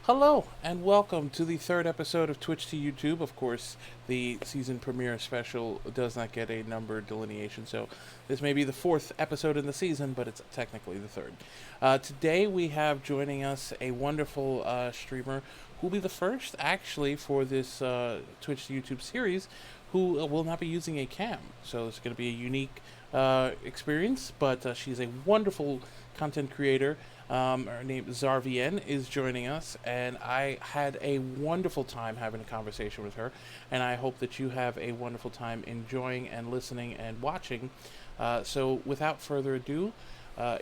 Hello, and welcome to the third episode of Twitch to YouTube. Of course, the season premiere special does not get a number delineation, so this may be the fourth episode in the season, but it's technically the third. Today, we have joining us a wonderful streamer who will be the first, actually, for this Twitch to YouTube series who will not be using a cam. So it's going to be a unique experience, but she's a wonderful content creator. Her name Zarvienne is joining us, and I had a wonderful time having a conversation with her, and I hope that you have a wonderful time enjoying and listening and watching. So, without further ado,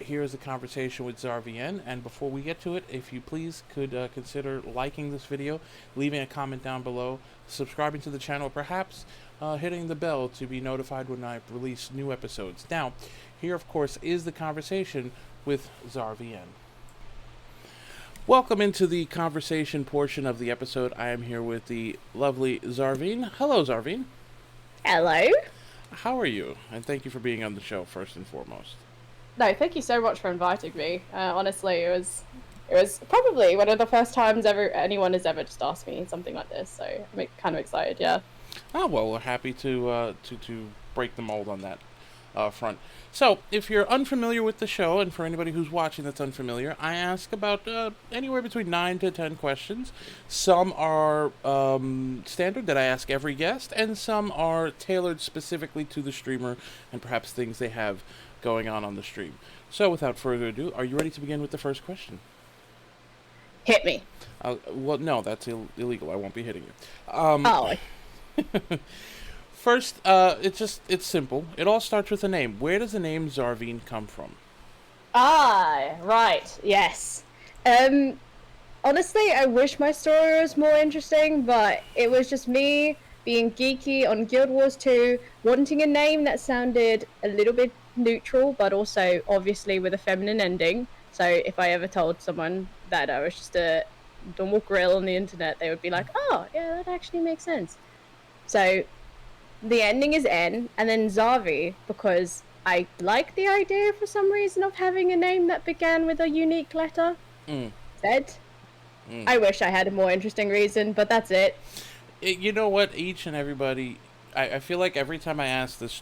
here is the conversation with Zarvienne. And before we get to it, if you please could consider liking this video, leaving a comment down below, subscribing to the channel, perhaps hitting the bell to be notified when I release new episodes. Now, here, of course, is the conversation with Zarvienne. Welcome into the conversation portion of the episode. I am here with the lovely Zarvienne. Hello, Zarvienne. Hello. How are you? And thank you for being on the show, first and foremost. No, thank you so much for inviting me. Honestly, it was probably one of the first times anyone has ever just asked me something like this. So I'm kind of excited. Yeah. Oh well, we're happy to break the mold on that front. So, if you're unfamiliar with the show, and for anybody who's watching that's unfamiliar, I ask about anywhere between 9 to 10 questions. Some are standard that I ask every guest, and some are tailored specifically to the streamer and perhaps things they have going on the stream. So, without further ado, are you ready to begin with the first question? Hit me. Well, no, that's illegal. I won't be hitting you. Oh. First, it's simple. It all starts with a name. Where does the name Zarvienne come from? Right. Yes. Honestly, I wish my story was more interesting, but it was just me being geeky on Guild Wars 2, wanting a name that sounded a little bit neutral, but also obviously with a feminine ending. So if I ever told someone that I was just a normal grill on the internet, they would be like, "Oh, yeah, that actually makes sense." So the ending is N, and then Zarvi, because I like the idea for some reason of having a name that began with a unique letter. Z. I wish I had a more interesting reason, but that's it. You know what? Each and everybody, I feel like every time I ask this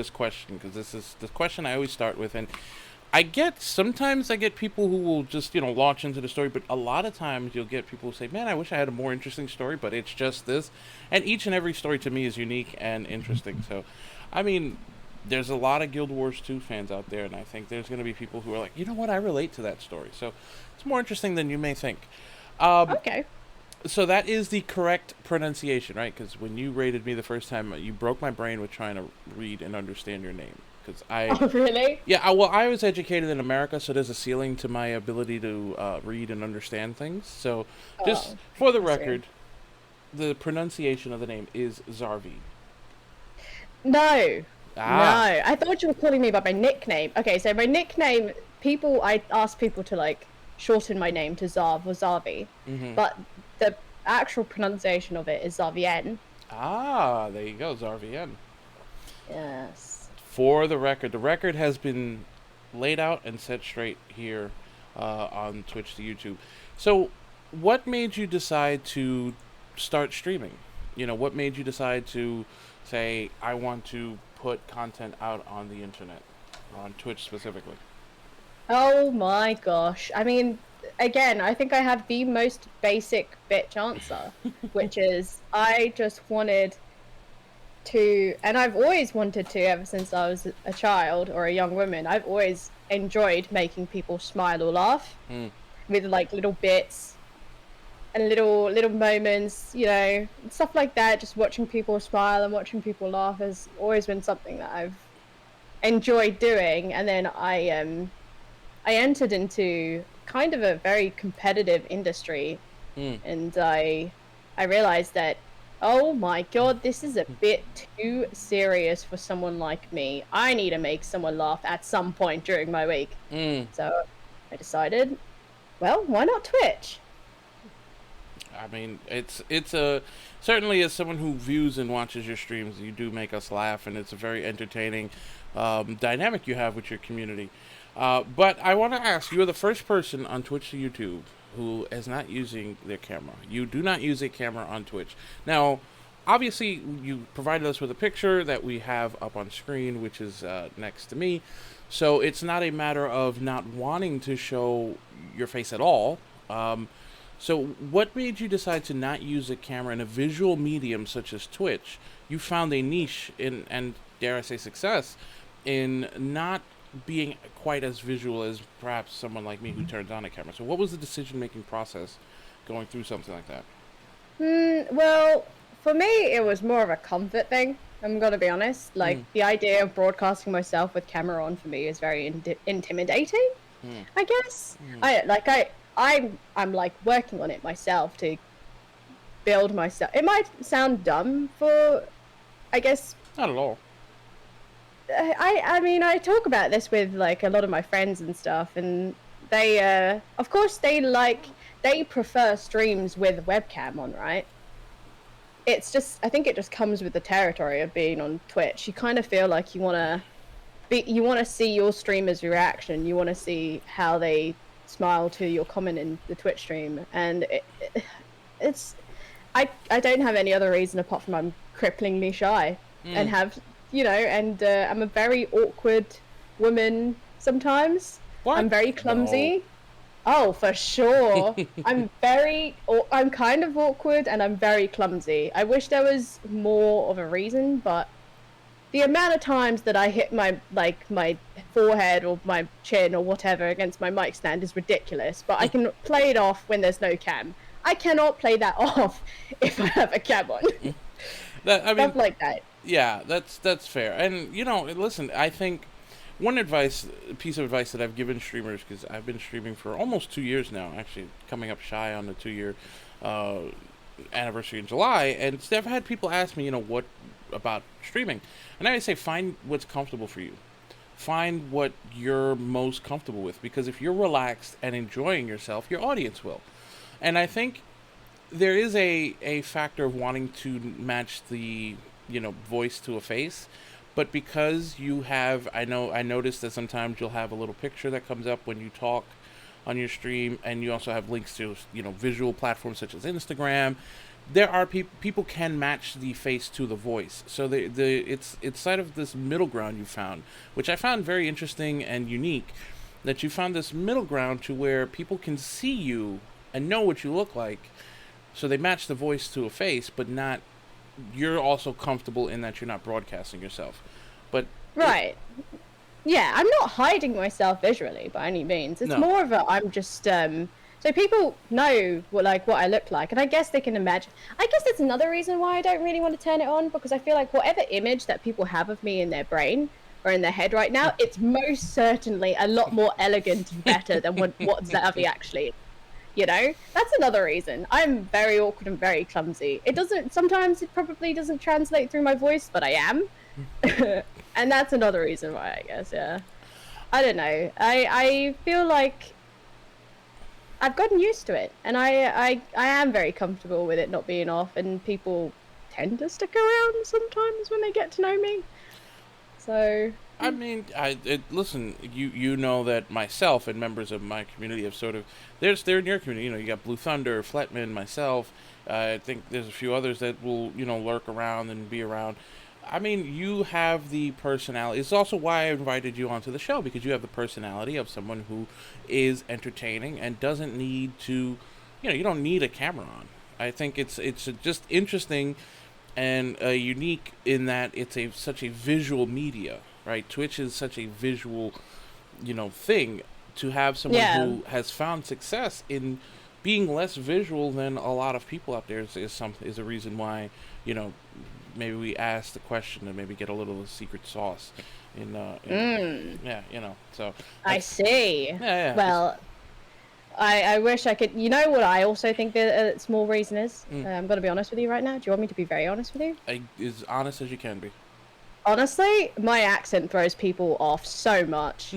question, because this is the question I always start with, and sometimes I get people who will just, launch into the story, but a lot of times you'll get people who say, man, I wish I had a more interesting story, but it's just this. And each and every story to me is unique and interesting. So, I mean, there's a lot of Guild Wars 2 fans out there, and I think there's going to be people who are like, you know what, I relate to that story. So, it's more interesting than you may think. Okay. So that is the correct pronunciation, right? Because when you rated me the first time, you broke my brain with trying to read and understand your name. Oh, really? Yeah, I was educated in America, so there's a ceiling to my ability to read and understand things. So, just for the record, the pronunciation of the name is Zarvi. No. No. I thought you were calling me by my nickname. Okay, so my nickname, I ask people to, shorten my name to Zarv or Zarvi. Mm-hmm. But the actual pronunciation of it is Zarvienne. Ah, there you go, Zarvienne. Yes. For the record has been laid out and set straight here on Twitch to YouTube. So, what made you decide to start streaming? What made you decide to say, I want to put content out on the internet, on Twitch specifically? Oh my gosh. I mean, again, I think I have the most basic bitch answer, which is I just wanted to, and I've always wanted to ever since I was a child or a young woman. I've always enjoyed making people smile or laugh with little bits and little moments, stuff like that. Just watching people smile and watching people laugh has always been something that I've enjoyed doing. And then I entered into kind of a very competitive industry, and I realized that, oh my god, this is a bit too serious for someone like me. I need to make someone laugh at some point during my week. So I decided, well, why not Twitch? I mean, it's a certainly as someone who views and watches your streams, you do make us laugh, and it's a very entertaining dynamic you have with your community. But I want to ask, you are the first person on Twitch to YouTube who is not using their camera. You do not use a camera on Twitch. Now, obviously, you provided us with a picture that we have up on screen, which is next to me. So it's not a matter of not wanting to show your face at all. So what made you decide to not use a camera in a visual medium such as Twitch? You found a niche in, and dare I say success, in not being quite as visual as perhaps someone like me who turns on a camera. So what was the decision-making process going through something like that? Well, for me, it was more of a comfort thing. I'm gonna be honest. Like Mm, the idea of broadcasting myself with camera on for me is very intimidating. mm, I guess mm. I'm like working on it myself to build myself. It might sound dumb for, I guess. Not at all. I mean, I talk about this with like a lot of my friends and stuff, and they of course they prefer streams with webcam on, right? It's just, I think it just comes with the territory of being on Twitch. You kind of feel like you want to see your streamer's reaction. You want to see how they smile to your comment in the Twitch stream, and it's I don't have any other reason apart from I'm cripplingly shy and Mm. have, and I'm a very awkward woman sometimes. What? I'm very No. clumsy. Oh, for sure. I'm kind of awkward and I'm very clumsy. I wish there was more of a reason, but the amount of times that I hit my forehead or my chin or whatever against my mic stand is ridiculous, but I can play it off when there's no cam. I cannot play that off if I have a cam on. That I mean, Stuff like that. yeah, that's fair. And listen, I think piece of advice that I've given streamers, because I've been streaming for almost 2 years now, actually coming up shy on the 2 year uh, anniversary in July, and I've had people ask me, what about streaming, and I say find what's comfortable for you. Find what you're most comfortable with, because if you're relaxed and enjoying yourself, your audience will. And I think there is a factor of wanting to match the voice to a face, but because you have, I noticed that sometimes you'll have a little picture that comes up when you talk on your stream, and you also have links to visual platforms such as Instagram. There are people can match the face to the voice, so it's sort of this middle ground you found, which I found very interesting and unique, that you found this middle ground to where people can see you and know what you look like, so they match the voice to a face, but not. You're also comfortable in that you're not broadcasting yourself, but Right. Yeah, I'm not hiding myself visually by any means. It's no. more of a I'm just so people know what I look like, and I guess they can imagine. I guess that's another reason why I don't really want to turn it on, because I feel like whatever image that people have of me in their brain or in their head right now, it's most certainly a lot more elegant and better than what Zarvi actually is. That's another reason. I'm very awkward and very clumsy. Sometimes it probably doesn't translate through my voice, but I am. And that's another reason why, I guess, yeah. I don't know. I feel like I've gotten used to it, and I am very comfortable with it not being off, and people tend to stick around sometimes when they get to know me. So I mean, listen. You know that myself and members of my community have sort of. They're in your community. You got Blue Thunder, Fletman, myself. I think there's a few others that will lurk around and be around. I mean, you have the personality. It's also why I invited you onto the show, because you have the personality of someone who is entertaining and doesn't need to. You don't need a camera on. I think it's just interesting and unique in that it's such a visual media, right? Twitch is such a visual, thing. To have someone yeah. who has found success in being less visual than a lot of people out there is a reason why, maybe we ask the question and maybe get a little secret sauce yeah, so I see. yeah. Well, I wish I could. You know what I also think that a small reason is? I'm going to be honest with you right now. Do you want me to be very honest with you? As honest as you can be. Honestly, my accent throws people off so much.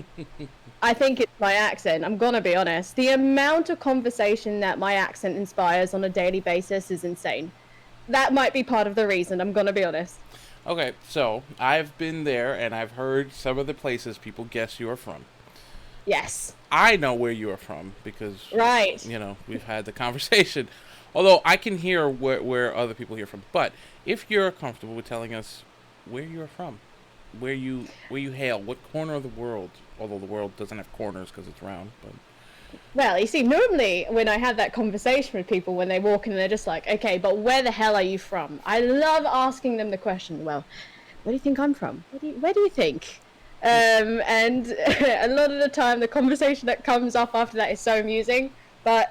I think it's my accent. I'm going to be honest. The amount of conversation that my accent inspires on a daily basis is insane. That might be part of the reason. I'm going to be honest. Okay, so I've been there and I've heard some of the places people guess you're from. Yes. I know where you are from because, Right. we've had the conversation. Although I can hear where other people hear from. But if you're comfortable with telling us where you're from, where you hail, what corner of the world, although the world doesn't have corners because it's round, but Well, you see, normally when I have that conversation with people when they walk in, they're just like, okay, but where the hell are you from? I love asking them the question, well, where do you think I'm from? Where do you think? And a lot of the time, the conversation that comes up after that is so amusing. But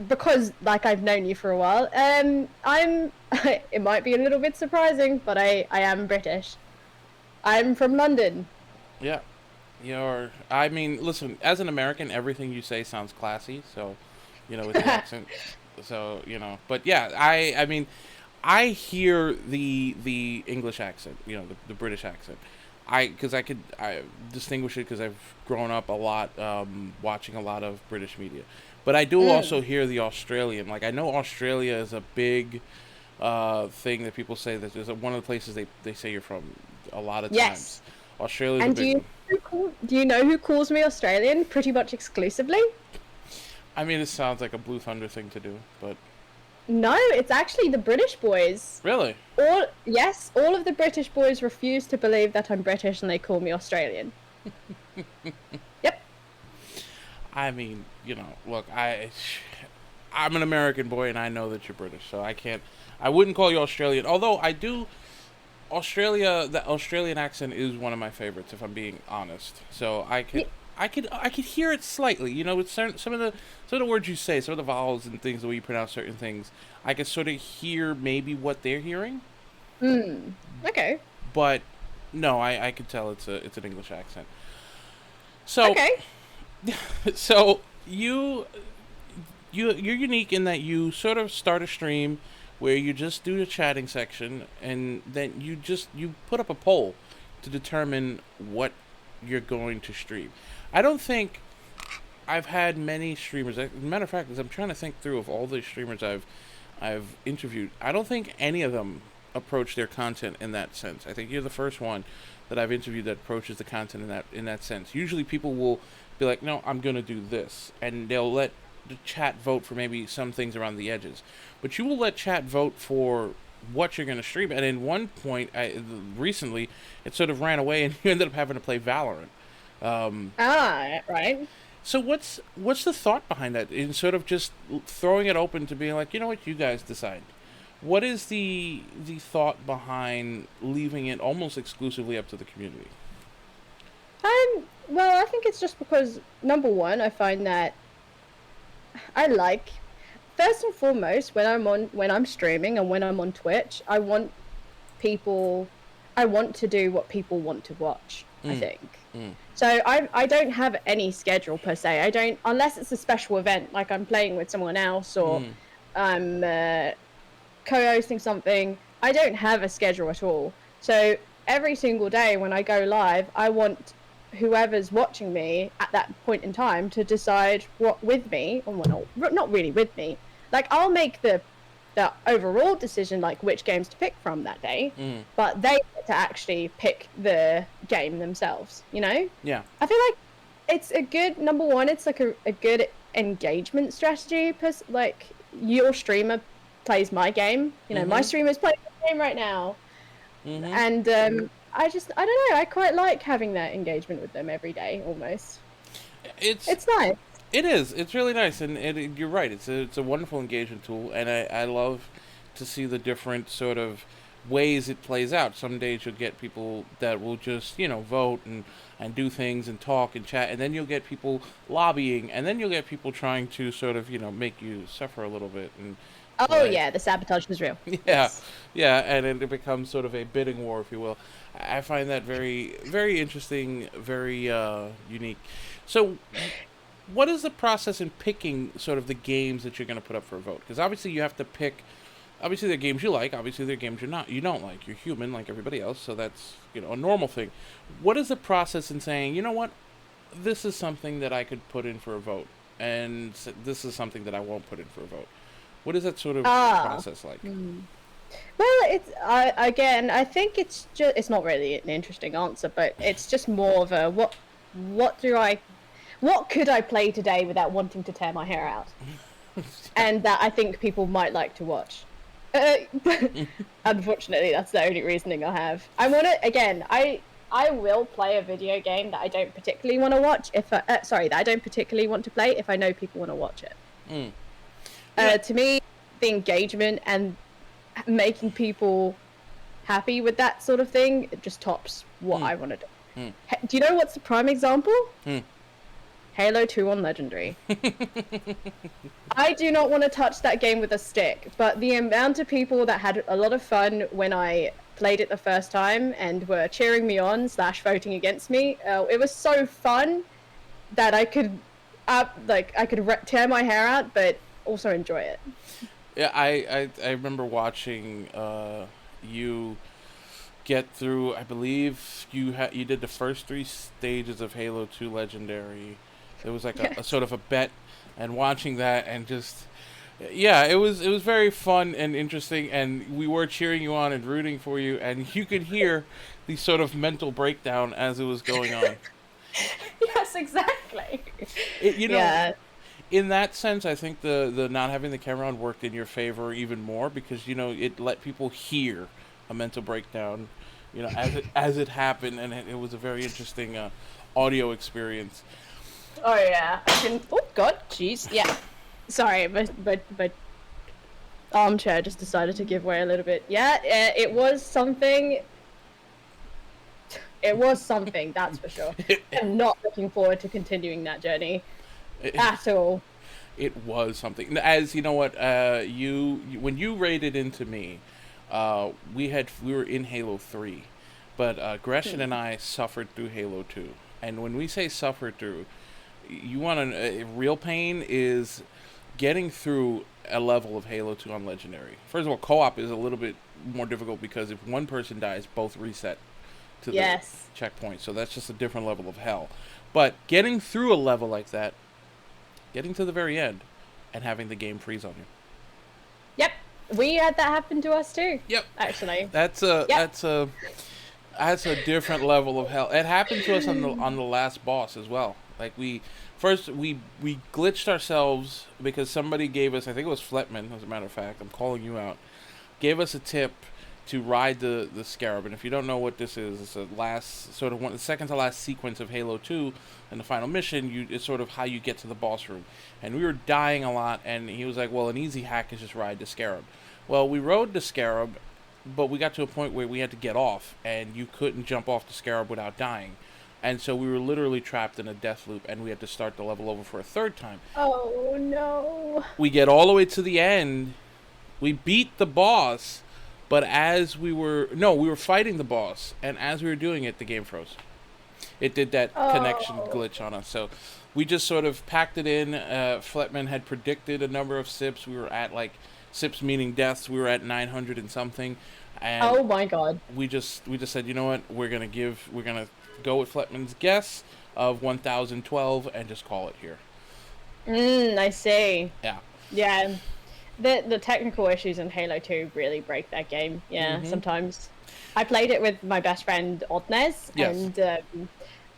because, like, I've known you for a while, it might be a little bit surprising, but I am British. I'm from London. yeah, I mean, listen, as an American, everything you say sounds classy. So, with the accent. So, but yeah, I mean, I hear the English accent, the British accent. Because I distinguish it because I've grown up a lot watching a lot of British media, but I do also Mm, hear the Australian. Like I know Australia is a big thing that people say that is one of the places they say you're from a lot of times. yes. Australia's a And big one. do you know who calls me Australian pretty much exclusively? I mean, it sounds like a Blue Thunder thing to do, but No, it's actually the British boys. really, All of the British boys refuse to believe that I'm British and they call me Australian. Yep. I mean, look, I'm an American boy and I know that you're British, so I wouldn't call you Australian. Although I do the Australian accent is one of my favorites, if I'm being honest. So Y- I could hear it slightly. With some of the words you say, some of the vowels and things, the way you pronounce certain things, I could sort of hear maybe what they're hearing, Hmm. Okay. but no, I could tell it's an English accent. So Okay. so you're unique in that you sort of start a stream where you just do the chatting section and then you put up a poll to determine what you're going to stream. I don't think I've had many streamers. As a matter of fact, as I'm trying to think through of all the streamers I've interviewed, I don't think any of them approach their content in that sense. I think you're the first one that I've interviewed that approaches the content in that sense. Usually, people will be like, "No, I'm gonna do this," and they'll let the chat vote for maybe some things around the edges. But you will let chat vote for what you're going to stream. And in one point, recently, it sort of ran away, and you ended up having to play Valorant. Um, Ah, right. so what's the thought behind that? In sort of just throwing it open to being like, you guys decide. What is the thought behind leaving it almost exclusively up to the community? Well, I think it's just because number one, I find that I like first and foremost when I'm streaming and when I'm on Twitch, people I want to do what people want to watch, I Mm, think. mm, So I don't have any schedule per se. I don't unless it's a special event like I'm playing with someone else or mm, I'm co-hosting something. I don't have a schedule at all. So every single day when I go live, I want whoever's watching me at that point in time to decide what with me, or well, not really with me. Like I'll make the overall decision, like which games to pick from that day, mm. but they get to actually pick the game themselves. Yeah. I feel like it's a good number one. It's like a good engagement strategy. Like your streamer plays my game. My Mm-hmm. streamer's playing the game right now, Mm-hmm. and I don't know. I quite like having that engagement with them every day, almost. It's It's nice. It is. It's really nice, and you're right. It's a wonderful engagement tool, and I love to see the different sort of ways it plays out. Some days you'll get people that will just vote and do things and talk and chat, and then you'll get people lobbying, and then you'll get people trying to sort of make you suffer a little bit and Oh like yeah, the sabotage is real. yeah, Yes. yeah, and it becomes sort of a bidding war, if you will. I find that very very interesting, very unique. So what is the process in picking sort of the games that you're going to put up for a vote? Because obviously you have to pick. Obviously, there are games you like. Obviously, there are games you don't like. You're human like everybody else, so that's a normal thing. What is the process in saying, what, this is something that I could put in for a vote, and this is something that I won't put in for a vote? What is that sort of Ah. process like? Hmm. Well, again, I think it's not really an interesting answer, but it's just more of a what do I what could I play today without wanting to tear my hair out? And that I think people might like to watch. Uh, Unfortunately, that's the only reasoning I have. I want to again. I will play a video game that I don't particularly want to watch sorry, that I don't particularly want to play if I know people want to watch it. Yeah. To me, the engagement and making people happy with that sort of thing, it just tops what I want to do. Do you know what's the prime example? Halo 2 on Legendary. I do not want to touch that game with a stick, but the amount of people that had a lot of fun when I played it the first time and were cheering me on / voting against me, it was so fun that I could tear my hair out, but also enjoy it. Yeah, I remember watching you get through. I believe you did the first 3 stages of Halo 2 Legendary. It was like a sort of a bet, and watching that and just yeah, it was very fun and interesting, and we were cheering you on and rooting for you, and you could hear the sort of mental breakdown as it was going on. Yes, exactly. You know, Yeah. in that sense, I think the not having the camera on worked in your favor even more because it let people hear a mental breakdown, as it happened, and it was a very interesting audio experience. Oh yeah. Oh God, jeez. Yeah. Sorry, but armchair just decided to give way a little bit. Yeah, it was something. It was something, that's for sure. I'm not looking forward to continuing that journey at all. It was something. As you know what, when you raided into me, we were in Halo 3, but Gresham and I suffered through Halo 2. And when we say suffered through, you want real pain is getting through a level of Halo 2 on Legendary. First of all, co-op is a little bit more difficult because if one person dies, both reset to the checkpoint. So that's just a different level of hell. But getting through a level like that, getting to the very end, and having the game freeze on you. Yep, we had that happen to us too. Yep, actually. That's a different level of hell. It happened to us on the last boss as well. Like we glitched ourselves because somebody gave us, I think it was Fletman, as a matter of fact, I'm calling you out, gave us a tip to ride the Scarab. And if you don't know what this is, it's the second to last sequence of Halo 2, and the final mission. It's sort of how you get to the boss room. And we were dying a lot, and he was like, well, an easy hack is just ride the Scarab. Well, we rode the Scarab, but we got to a point where we had to get off, and you couldn't jump off the Scarab without dying. And so we were literally trapped in a death loop, and we had to start the level over for a third time. Oh, no. We get all the way to the end. We beat the boss, but we were fighting the boss, and as we were doing it, the game froze. It did that connection glitch on us. So we just sort of packed it in. Fletman had predicted a number of sips. We were at, sips meaning deaths. We were at 900 and something. And oh my God. We just said, you know what? We're gonna go with Fletman's guess of 1012 and just call it here. I see. Yeah. Yeah. The technical issues in Halo 2 really break that game. Yeah, sometimes. I played it with my best friend Odnez, and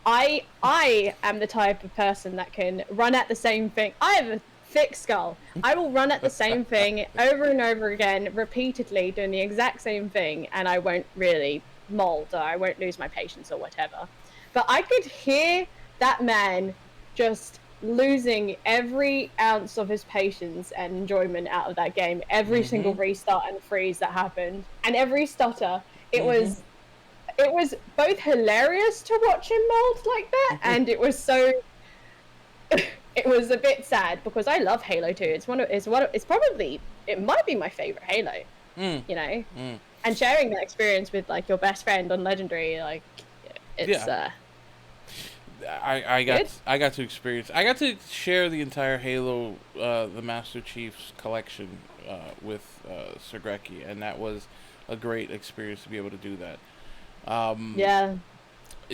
I am the type of person that can run at the same thing. I have a thick skull. I will run at the same thing over and over again, repeatedly, doing the exact same thing, and I won't really mold, or I won't lose my patience or whatever. But I could hear that man just losing every ounce of his patience and enjoyment out of that game. Every single restart and freeze that happened, and every stutter. It was both hilarious to watch him mold like that, and it was so. It was a bit sad because I love Halo 2. It's probably, it might be my favorite Halo. You know, and sharing that experience with your best friend on Legendary, it's I got to experience. I got to share the entire Halo, the Master Chief's collection with Sergrecki, and that was a great experience to be able to do that. Yeah.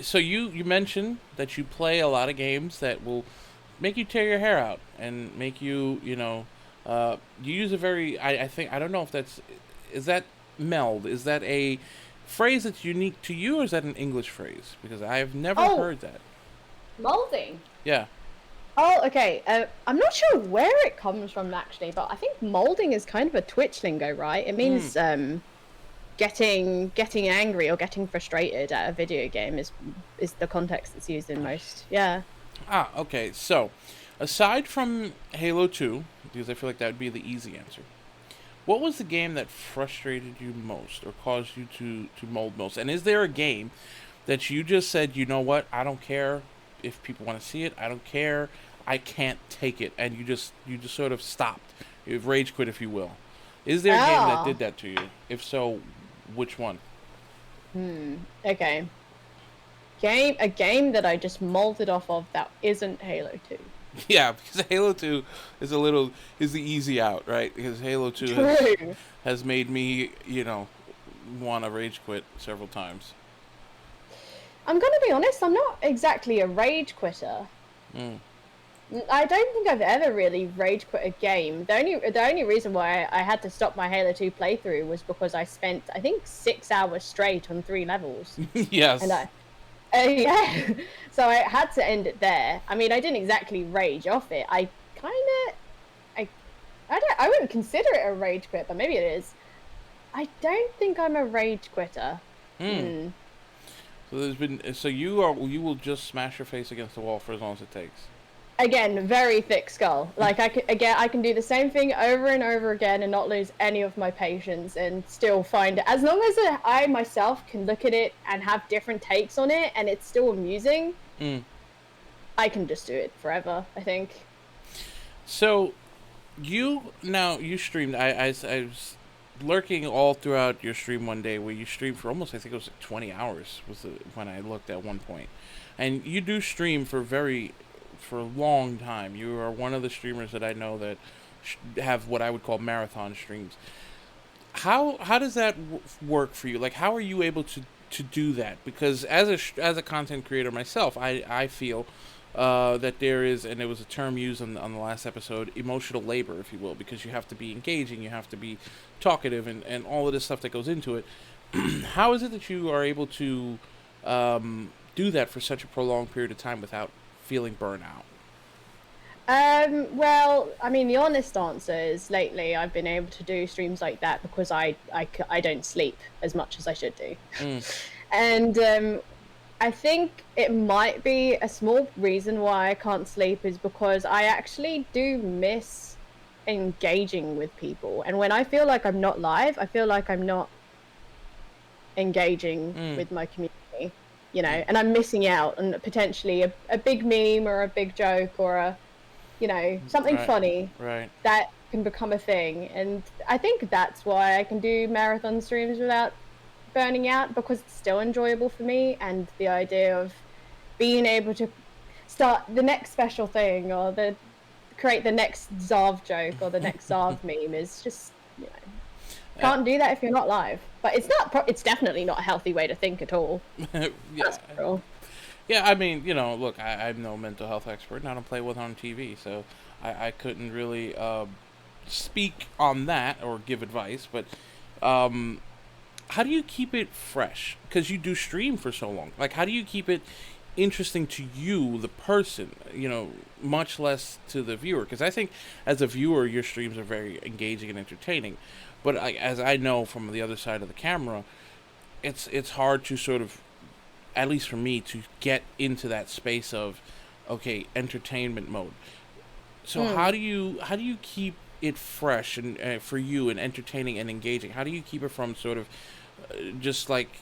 So you mentioned that you play a lot of games that will make you tear your hair out and make you you use a very I think I don't know if is that meld, is that a phrase that's unique to you, or is that an English phrase? Because I have never Oh, heard that. molding. Yeah. Oh, okay. I'm not sure where it comes from actually, but I think molding is kind of a Twitch lingo, right? It Mm. means getting angry or getting frustrated at a video game is the context it's used in most. Yeah. Ah, okay. So, aside from Halo 2, because I feel like that would be the easy answer, what was the game that frustrated you most or caused you to mold most? And is there a game that you just said, you know what, I don't care if people want to see it, I don't care, I can't take it, and you just sort of stopped, you've rage quit, if you will? Is there a game that Ah. did that to you? If so, which one? Okay. A game that I just molded off of that isn't Halo 2. Yeah, because Halo 2 is the easy out, right? Because Halo 2 True. has made me, want to rage quit several times. I'm gonna be honest, I'm not exactly a rage quitter. Mm. I don't think I've ever really rage quit a game. The only reason why I had to stop my Halo 2 playthrough was because I spent, I think, 6 hours straight on 3 levels. And Yes. yeah. So I had to end it there. I mean, I didn't exactly rage off it. I I wouldn't consider it a rage quit, but maybe it is. I don't think I'm a rage quitter. Hmm. Hmm. So you will just smash your face against the wall for as long as it takes. Again, very thick skull. Like I can do the same thing over and over again and not lose any of my patience and still find it. As long as I myself can look at it and have different takes on it and it's still amusing, Mm. I can just do it forever, I think. So you streamed. I was lurking all throughout your stream one day where you streamed for almost, I think it was like 20 hours when I looked at one point, and you do stream for a long time. You are one of the streamers that I know that have what I would call marathon streams. How does that work for you? Like, how are you able to do that? Because as a content creator myself, I feel that there is, and it was a term used on the last episode, emotional labor, if you will, because you have to be engaging, you have to be talkative, and all of this stuff that goes into it. How is it that you are able to do that for such a prolonged period of time without feeling burnout? Well, I mean, the honest answer is lately I've been able to do streams like that because I don't sleep as much as I should do. Mm. And I think it might be a small reason why I can't sleep is because I actually do miss engaging with people. And when I feel like I'm not live, I feel like I'm not engaging Mm. with my community, and I'm missing out on potentially a big meme or a big joke or something Right. funny Right. that can become a thing. And I think that's why I can do marathon streams without burning out because it's still enjoyable for me. And the idea of being able to start the next special thing or create the next Zarv joke or the next Zarv meme is just, Uh, can't do that if you're not live. But it's definitely not a healthy way to think at all. yeah. That's for sure. Yeah, I mean, look, I'm no mental health expert, and I don't play with on TV, so I couldn't really speak on that or give advice. But um, how do you keep it fresh? Because you do stream for so long. Like, how do you keep it interesting to you, the person, much less to the viewer? Because I think as a viewer, your streams are very engaging and entertaining. But as I know from the other side of the camera, it's hard to sort of, at least for me, to get into that space of, okay, entertainment mode. So Hmm. how do you keep it fresh and for you, and entertaining and engaging? How do you keep it from sort of just like,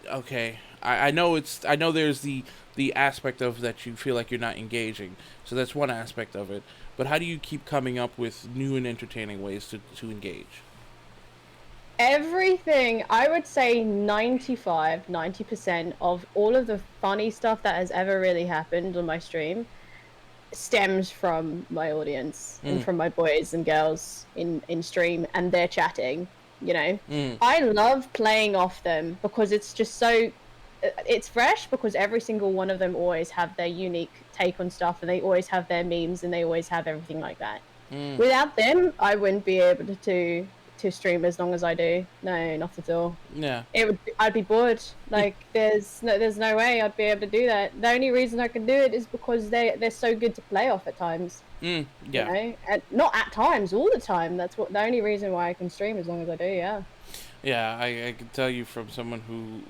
okay, I know there's the aspect of that you feel like you're not engaging, so that's one aspect of it. But how do you keep coming up with new and entertaining ways to engage? Everything, I would say 90% of all of the funny stuff that has ever really happened on my stream stems from my audience and Mm. from my boys and girls in stream and they're chatting, you know. Mm. I love playing off them because it's just so it's fresh because every single one of them always have their unique take on stuff and they always have their memes and they always have everything like that. Mm. Without them, I wouldn't be able to to stream as long as I do. No, not at all. Yeah. I'd be bored. Like there's no way I'd be able to do that. The only reason I can do it is because they're so good to play off at times. Yeah. You know, and not at times, all the time. That's what the only reason why I can stream as long as I do. Yeah. Yeah, I can tell you from someone who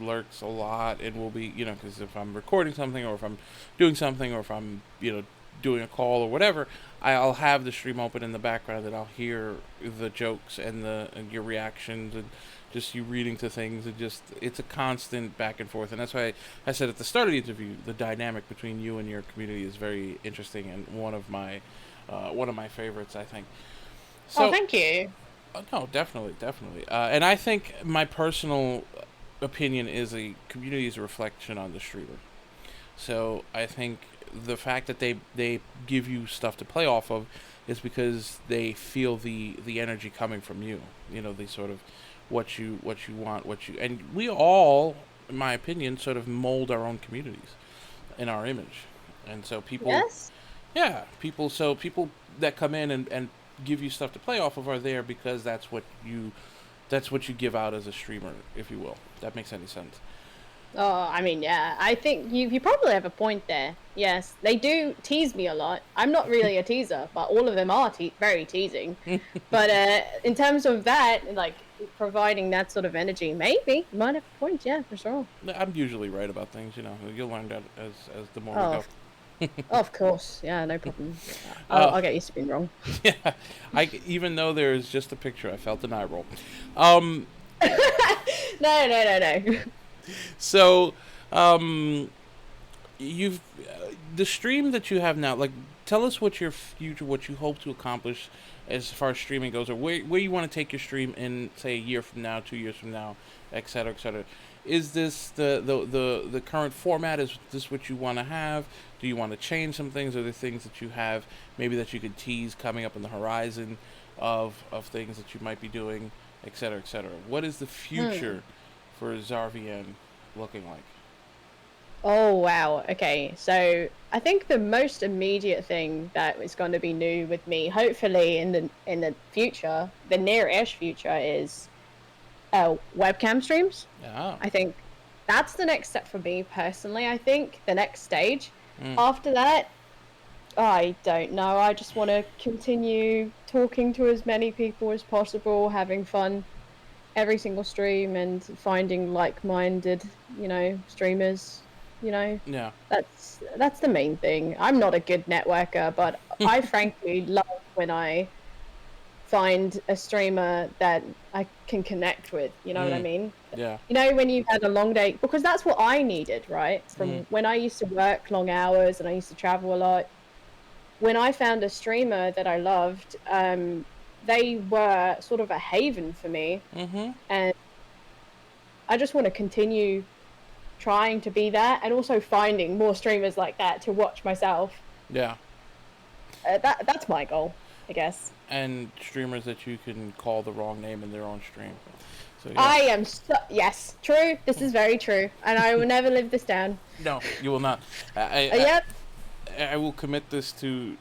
lurks a lot and will be, because if I'm recording something or if I'm doing something or if I'm, doing a call or whatever, I'll have the stream open in the background and I'll hear the jokes and your reactions and just you reading to things and just it's a constant back and forth. And that's why I said at the start of the interview, the dynamic between you and your community is very interesting and one of my favorites, I think. So, thank you. No, definitely. And I think my personal opinion is a community is a reflection on the streamer. So I think the fact that they give you stuff to play off of is because they feel the energy coming from you. The sort of what you want, and we all, in my opinion, sort of mold our own communities in our image. And so people, yes, yeah, people that come in and give you stuff to play off of are there because that's what you give out as a streamer, if you will. If that makes any sense. Oh, I mean, yeah. I think you probably have a point there. Yes, they do tease me a lot. I'm not really a teaser, but all of them are very teasing. But in terms of that, like providing that sort of energy, maybe you might have a point. Yeah, for sure. I'm usually right about things. You'll learn that as the more we go. Of course, yeah, no problem. I'll get used to being wrong. Yeah, even though there is just a picture, I felt an eye roll. No. So, you've the stream that you have now. Like, tell us what your future, what you hope to accomplish as far as streaming goes, or where you want to take your stream in, say, a year from now, 2 years from now, et cetera, et cetera. Is this the current format? Is this what you want to have? Do you want to change some things? Are there things that you have maybe that you could tease coming up on the horizon of things that you might be doing, et cetera, et cetera? What is the future for Zarvienne looking like? Oh wow. Okay. So I think the most immediate thing that is going to be new with me, hopefully in the future, the near-ish future, is webcam streams. Yeah. I think that's the next step for me personally. I think the next stage. After that, I don't know. I just want to continue talking to as many people as possible, having fun every single stream, and finding like-minded, streamers. Yeah. That's the main thing. I'm not a good networker, but I frankly love when I find a streamer that I can connect with, what I mean? Yeah. When you've had a long day, because that's what I needed, right? From when I used to work long hours and I used to travel a lot. When I found a streamer that I loved, they were sort of a haven for me. And I just want to continue trying to be that, and also finding more streamers like that to watch myself. Yeah. That's my goal, I guess. And streamers that you can call the wrong name in their own stream. So, yeah. I am yes, true. This is very true, and I will never live this down. No, you will not. Yep. I will commit this to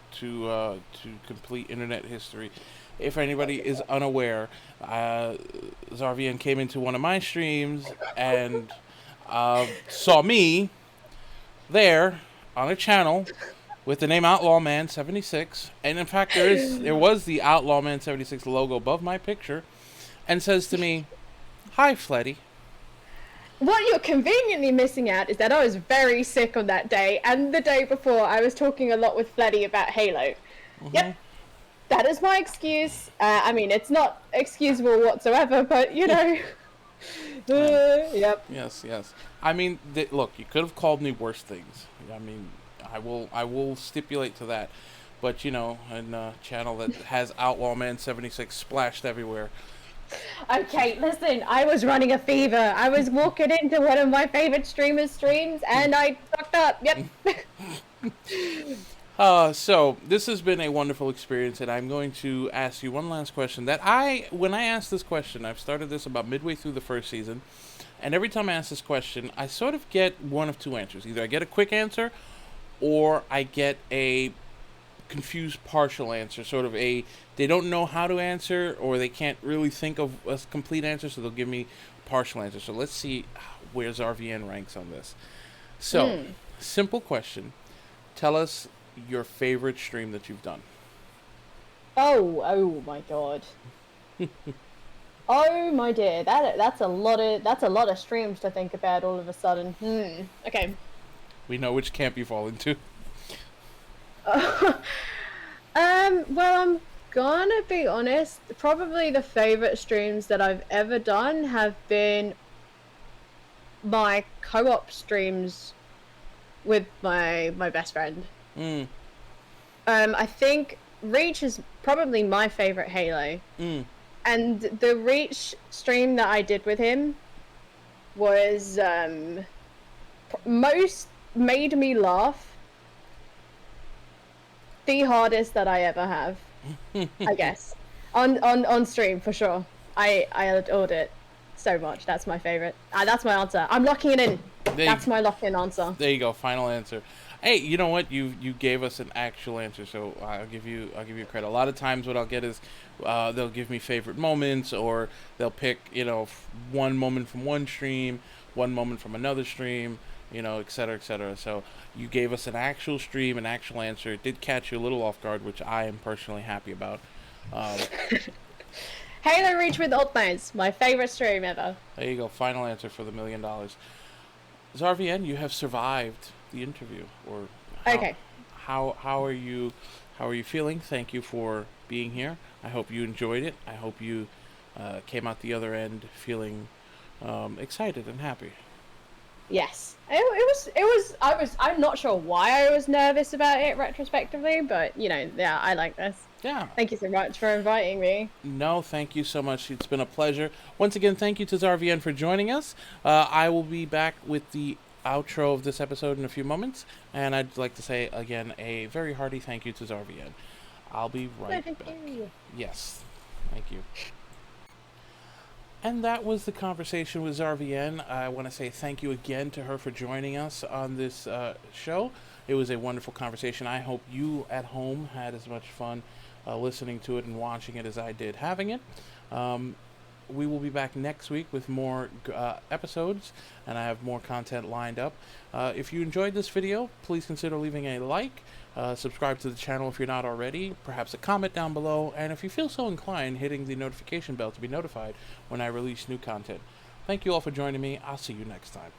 complete internet history. If anybody is unaware, Zarvienne came into one of my streams and saw me there on a channel with the name Outlaw Man 76, and in fact there was the Outlaw Man 76 logo above my picture, and says to me, "Hi, Fletty." What you're conveniently missing out is that I was very sick on that day, and the day before I was talking a lot with Fletty about Halo. Yep, that is my excuse. I mean, it's not excusable whatsoever, but yep. Yes. I mean, look, you could have called me worse things. I mean, I will stipulate to that. But, in a channel that has Outlaw Man 76 splashed everywhere. Okay, listen, I was running a fever. I was walking into one of my favorite streamers' streams, and I fucked up. Yep. So this has been a wonderful experience, and I'm going to ask you one last question. When I asked this question, I've started this about midway through the first season, and every time I ask this question, I sort of get one of two answers. Either I get a quick answer, or I get a confused partial answer, sort of they don't know how to answer or they can't really think of a complete answer, so they'll give me partial answer. So let's see where Zarvienne ranks on this. So, simple question. Tell us your favorite stream that you've done. Oh my god. Oh my dear, that's a lot of streams to think about all of a sudden. Okay. We know which camp you fall into. Well, I'm gonna be honest. Probably the favorite streams that I've ever done have been my co-op streams with my best friend. I think Reach is probably my favorite Halo. And the Reach stream that I did with him was most made me laugh. The hardest that I ever have, I guess, on stream for sure. I adored it so much. That's my favorite. That's my answer. I'm locking it in. That's my lock-in answer. There you go. Final answer. Hey, you know what? You gave us an actual answer, so I'll give you credit. A lot of times, what I'll get is they'll give me favorite moments, or they'll pick one moment from one stream, one moment from another stream, et cetera, et cetera. So you gave us an actual stream, an actual answer. It did catch you a little off guard, which I am personally happy about. Halo Reach with Ultimates, my favorite stream ever. There you go. Final answer for the $1 million. Zarvienne, you have survived the interview. Or okay. How are you feeling? Thank you for being here. I hope you enjoyed it. I hope you came out the other end feeling excited and happy. Yes, I'm not sure why I was nervous about it retrospectively, but yeah, I like this. Yeah. Thank you so much for inviting me. No, thank you so much. It's been a pleasure. Once again, thank you to Zarvienne for joining us. I will be back with the outro of this episode in a few moments, and I'd like to say again a very hearty thank you to Zarvienne. I'll be right back. Yes, thank you. And that was the conversation with Zarvienne. I want to say thank you again to her for joining us on this show. It was a wonderful conversation. I hope you at home had as much fun listening to it and watching it as I did having it. We will be back next week with more episodes, and I have more content lined up. If you enjoyed this video, please consider leaving a like, subscribe to the channel if you're not already, perhaps a comment down below, and if you feel so inclined, hitting the notification bell to be notified when I release new content. Thank you all for joining me. I'll see you next time.